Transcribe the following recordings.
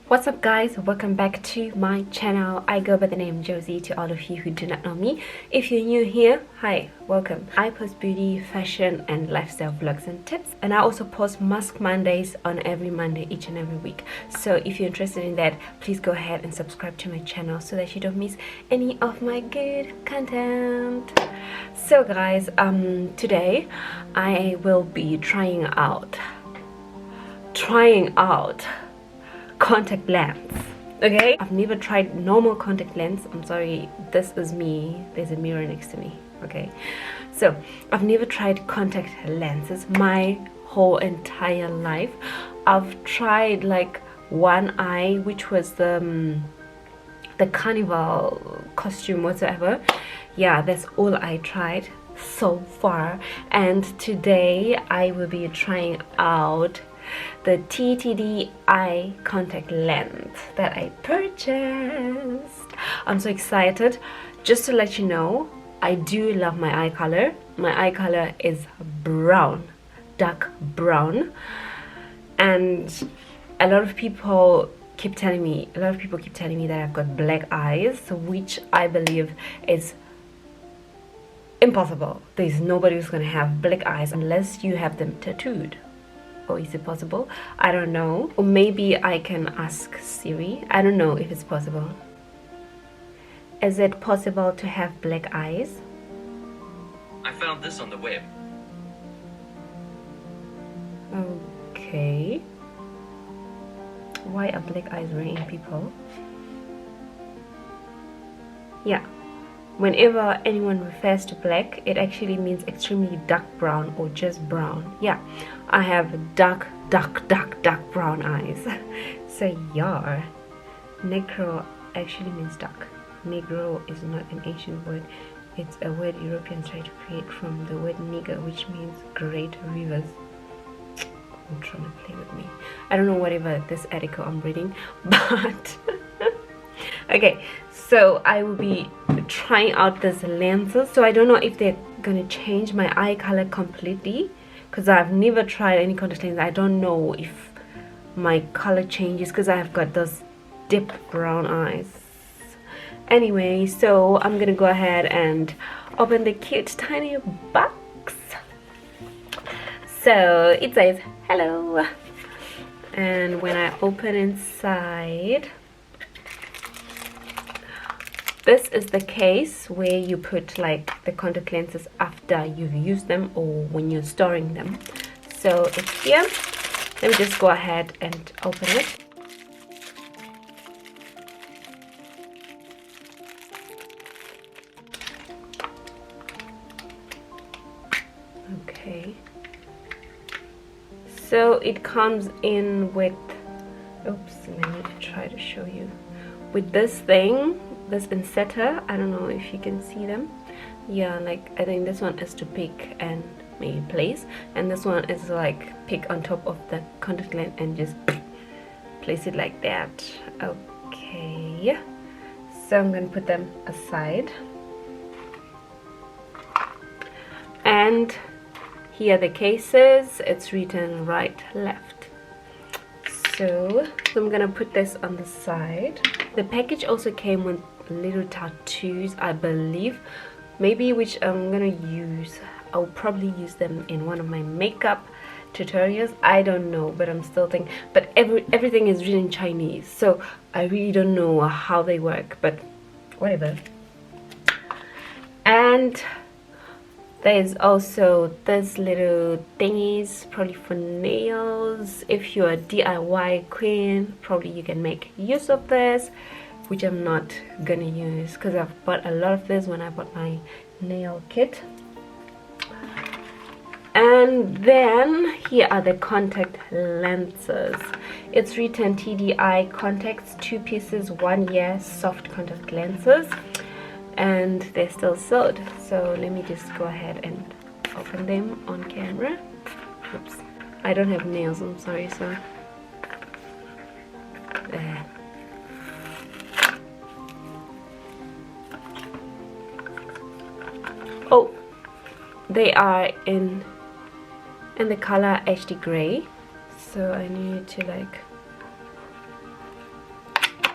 What's up guys, welcome back to my channel. I go by the name Josie to all of you who do not know me. If you're new here, hi, welcome. I post beauty, fashion and lifestyle vlogs and tips, and I also post Mask Mondays on every Monday each and every week. So if you're interested in that, please go ahead and subscribe to my channel so that you don't miss any of my good content. So guys, today I will be trying out contact lens. Okay, I've never tried normal contact lens. I'm sorry, this is me, there's a mirror next to me. Okay, so I've never tried contact lenses my whole entire life. I've tried like one eye, which was the carnival costume whatsoever. Yeah, that's all I tried so far, and today I will be trying out the TTDEYE contact lens that I purchased. I'm so excited. Just to let you know, I do love my eye color. My eye color is brown, dark brown, and a lot of people keep telling me that I've got black eyes, which I believe is impossible. There's nobody who's gonna have black eyes unless you have them tattooed. Or is it possible? I don't know. Or maybe I can ask Siri. I don't know if it's possible. Is it possible to have black eyes? I found this on the web. Okay. Why are black eyes rare in people? Yeah. Whenever anyone refers to black, it actually means extremely dark brown or just brown. Yeah, I have dark brown eyes. So yeah, negro actually means dark. Negro is not an ancient word. It's a word Europeans try to create from the word nigger, which means great rivers. I'm trying to play with me. I don't know whatever this article I'm reading, but okay, so I will be trying out these lenses. So I don't know if they're gonna change my eye color completely, because I've never tried any contact lens. I don't know if my color changes because I've got those deep brown eyes. Anyway, so I'm gonna go ahead and open the cute tiny box. So it says hello, and when I open inside, this is the case where you put like the contact lenses after you've used them or when you're storing them. So it's here. Let me just go ahead and open it. Okay. So it comes in with, oops, let me try to show you, with this thing, this insetter. I don't know if you can see them. Yeah, like I think this one is to pick and maybe place, and this one is like pick on top of the contact lens and just place it like that. Okay, so I'm gonna put them aside, and here are the cases. It's written right, left. So I'm gonna put this on the side. The package also came with little tattoos, I believe, maybe, which I'm gonna use. I'll probably use them in one of my makeup tutorials. I don't know, but I'm still thinking. But everything is written in Chinese, so I really don't know how they work, but whatever. And there's also this little thingies, probably for nails. If you're a DIY queen, probably you can make use of this, which I'm not gonna use because I've bought a lot of this when I bought my nail kit. And then here are the contact lenses. It's written TTDEYE Contacts, 2 pieces, 1 year, soft contact lenses, and they're still sold. So let me just go ahead and open them on camera. Oops, I don't have nails, I'm sorry. So there. Oh, they are in the color HD gray, so I need to like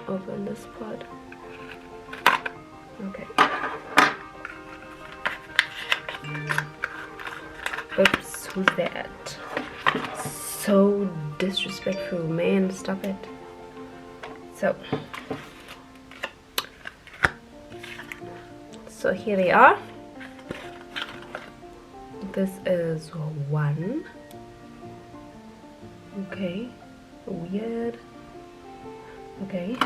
open this part. Okay. Oops, who's that? So disrespectful, man, stop it. So here they are. This is one. Okay, weird. Okay,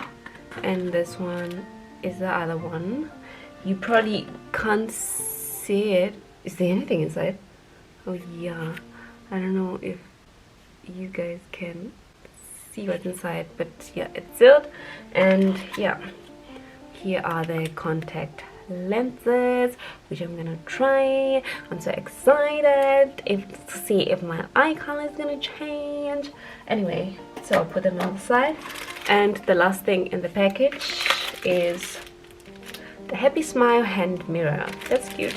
and this one is the other one. You probably can't see it. Is there anything inside? Oh yeah, I don't know if you guys can see what's inside, but yeah, it's sealed. And yeah, here are the contact lenses, which I'm gonna try. I'm so excited to see if my eye color is gonna change. Anyway, so I'll put them on the side. And the last thing in the package is the Happy Smile hand mirror. That's cute.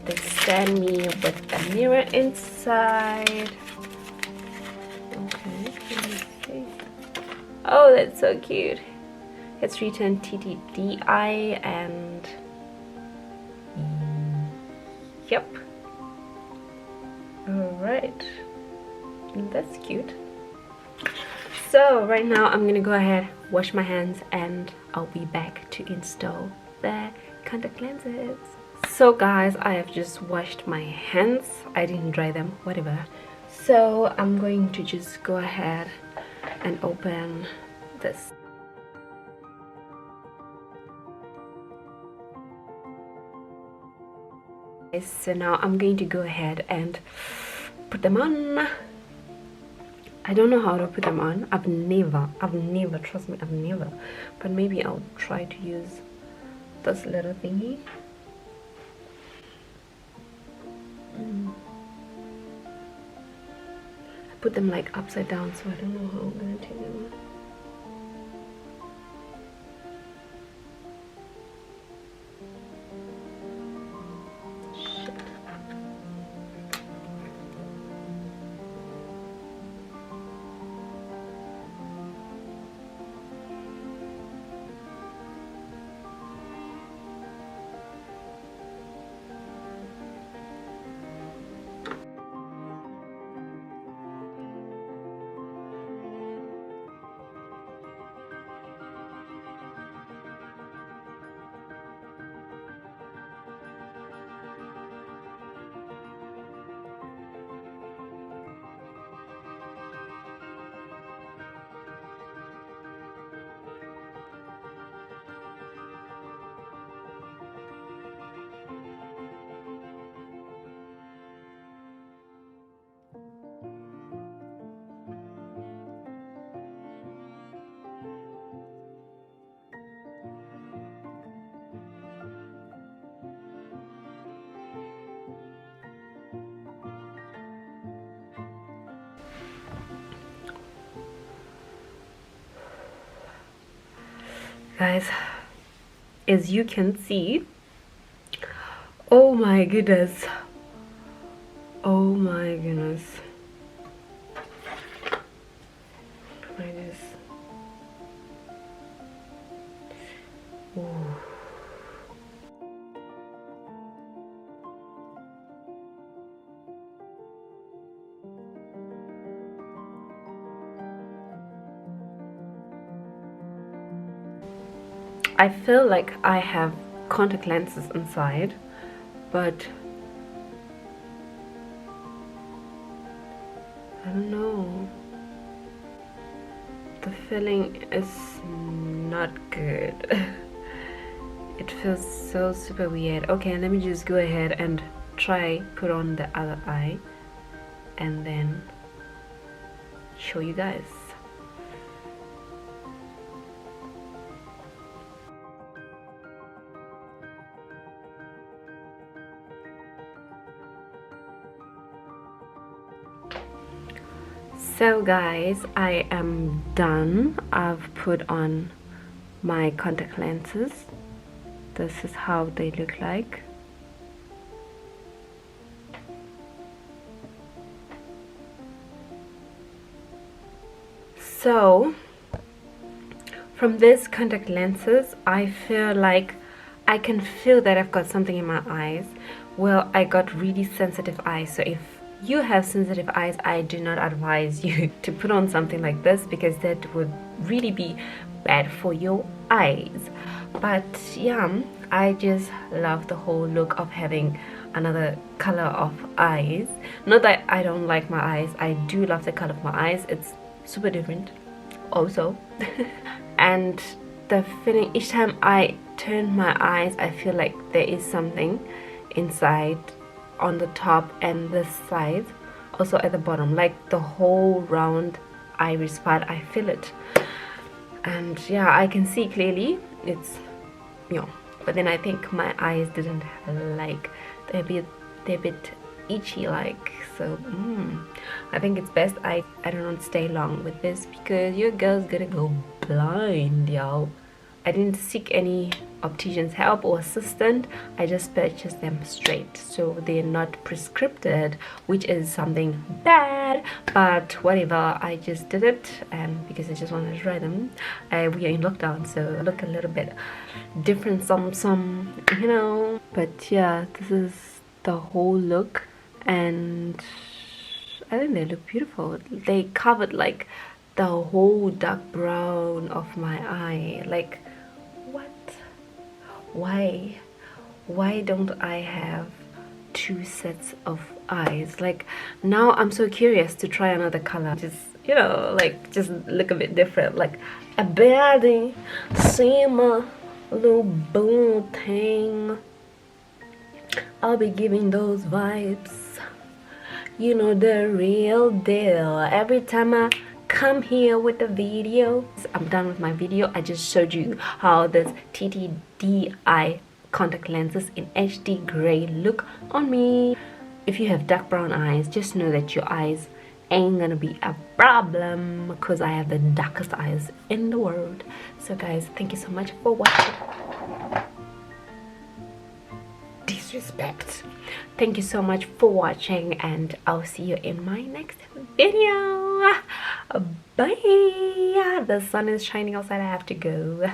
They send me with a mirror inside. Okay, let me see. Oh, that's so cute. It's written TTDEYE and yep. Alright, that's cute. So right now I'm gonna go ahead, wash my hands, and I'll be back to install the contact lenses. So guys, I have just washed my hands. I didn't dry them, whatever. So I'm going to just go ahead and open this. So now I'm going to go ahead and put them on. I don't know how to put them on. I've never, trust me, I've never. But maybe I'll try to use this little thingy. I put them like upside down, so I don't know how I'm gonna take them on. Guys, as you can see, oh my goodness, oh my goodness, like this. Ooh. I feel like I have contact lenses inside, but I don't know. The feeling is not good. It feels so super weird. Okay, let me just go ahead and try put on the other eye and then show you guys. So guys, I am done. I've put on my contact lenses. This is how they look like. So From these contact lenses, I feel like I can feel that I've got something in my eyes. Well, I got really sensitive eyes, so if you have sensitive eyes, I do not advise you to put on something like this, because that would really be bad for your eyes. But yeah, I just love the whole look of having another color of eyes. Not that I don't like my eyes, I do love the color of my eyes. It's super different also. And the feeling each time I turn my eyes, I feel like there is something inside, on the top and the side, also at the bottom, like the whole round iris part, I feel it. And yeah, I can see clearly it's, you know, but then I think my eyes didn't like, they're a bit itchy, like, so I think it's best I don't stay long with this, because your girl's gonna go blind, y'all. I didn't seek any optician's help or assistant. I just purchased them straight, so they're not prescripted, which is something bad, but whatever. I just did it, and because I just wanted to try them. We are in lockdown, so look a little bit different, some you know. But yeah, this is the whole look, and I think they look beautiful. They covered like the whole dark brown of my eye. Like, what? Why don't I have two sets of eyes? Like, now I'm so curious to try another color, just, you know, like, just look a bit different. Like, a baddie, see my little boo thing. I'll be giving those vibes, you know, the real deal. Every time I come here with the video, I'm done with my video. I just showed you how this TTDEYE contact lenses in HD gray look on me. If you have dark brown eyes, just know that your eyes ain't gonna be a problem, because I have the darkest eyes in the world. So guys, thank you so much for watching. Disrespect. Thank you so much for watching, and I'll see you in my next video. Bye. The sun is shining outside, I have to go.